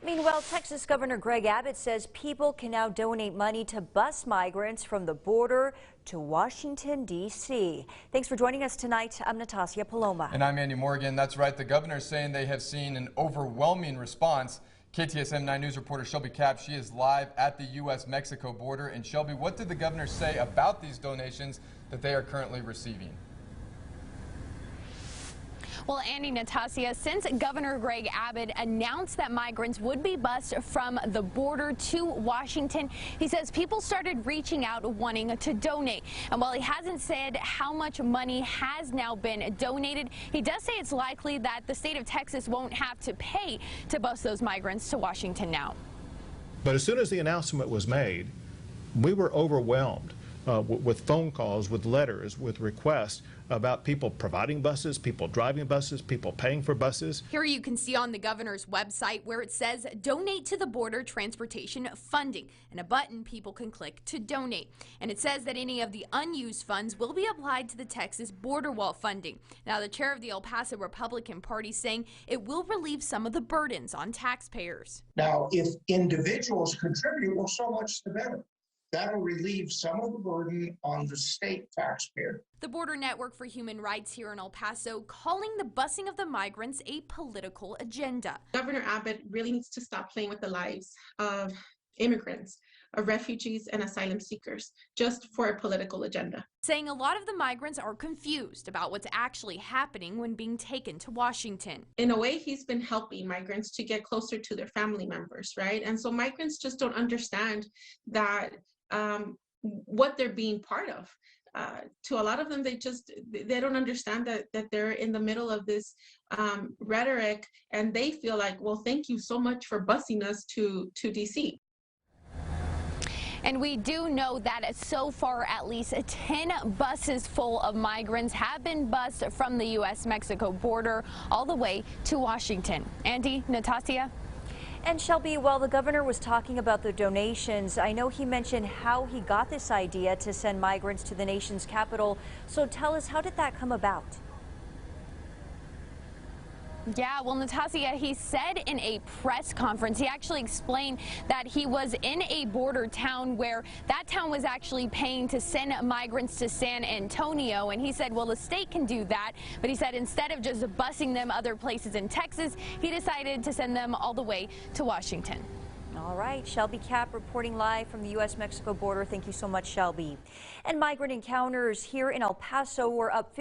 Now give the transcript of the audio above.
Meanwhile, Texas Governor Greg Abbott says people can now donate money to bus migrants from the border to Washington, D.C. Thanks for joining us tonight. I'm Natasha Paloma. And I'm Andy Morgan. That's right. The governor's saying they have seen an overwhelming response. KTSM 9 News reporter Shelby Capp, she is live at the U.S.-Mexico border. And Shelby, what did the governor say about these donations that they are currently receiving? Well, Andy, Natasha, since Governor Greg Abbott announced that migrants would be bused from the border to Washington, he says people started reaching out wanting to donate. And while he hasn't said how much money has now been donated, he does say it's likely that the state of Texas won't have to pay to bus those migrants to Washington now. But as soon as the announcement was made, we were overwhelmed with phone calls, with letters, with requests about people providing buses, people driving buses, people paying for buses. Here you can see on the governor's website where it says donate to the border transportation funding and a button people can click to donate. And it says that any of the unused funds will be applied to the Texas border wall funding. Now, the chair of the El Paso Republican Party saying it will relieve some of the burdens on taxpayers. Now, if individuals contribute, well, so much the better. That'll relieve some of the burden on the state taxpayer. The Border Network for Human Rights here in El Paso calling the busing of the migrants a political agenda. Governor Abbott really needs to stop playing with the lives of immigrants, of refugees and asylum seekers, just for a political agenda. Saying a lot of the migrants are confused about what's actually happening when being taken to Washington. In a way, he's been helping migrants to get closer to their family members, right? And so migrants just don't understand that what they're being part of. To a lot of them, they don't understand that they're in the middle of this rhetoric, and they feel like, well, thank you so much for busing us to DC. And we do know that so far at least 10 buses full of migrants have been bused from the U.S.-Mexico border all the way to Washington. Andy, Natasha? And Shelby, while the governor was talking about the donations, I know he mentioned how he got this idea to send migrants to the nation's capital. So tell us, how did that come about? Yeah, well, Natasha, he said in a press conference, he actually explained that he was in a border town where that town was actually paying to send migrants to San Antonio. And he said, well, the state can do that. But he said instead of just busing them other places in Texas, he decided to send them all the way to Washington. All right, Shelby Capp reporting live from the U.S.-Mexico border. Thank you so much, Shelby. And migrant encounters here in El Paso were up